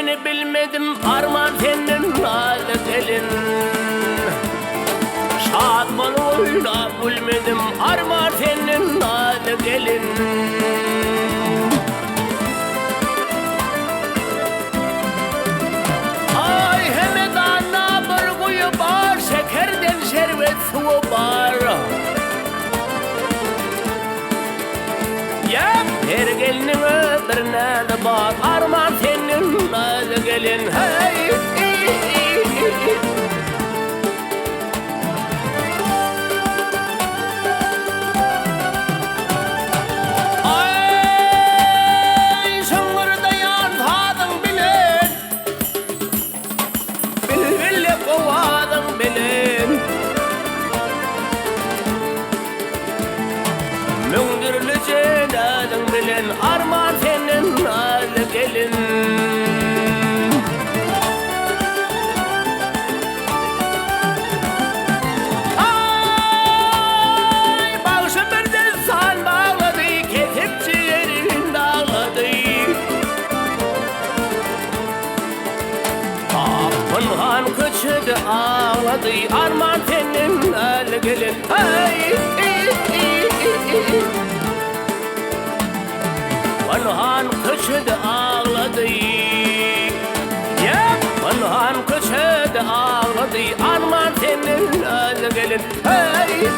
seni bilmedim, arman senin nalı gelin. Şadman oyna bilmedim, arman senin nalı gelin. Ay hemedana bir kuyu var, şekerden şerbet suyu var. Her gelinin öbürüne de bak, arman senin nalı gelin. Hey, ay şıngırdayan tadın bilin, bile kovadın bilin. Müngürlü cenadın bilin, arman senin nalı gelin. Ay bağışı bir desan bağladı, ketipçi yerin dağladı. Pınhan kıçıdı ağladı, arman senin nalı gelin. Ay Pınhan kıçıdı ağladı, Pınhan kıçıdı ağladı, arman senin nalı gelin. Hey,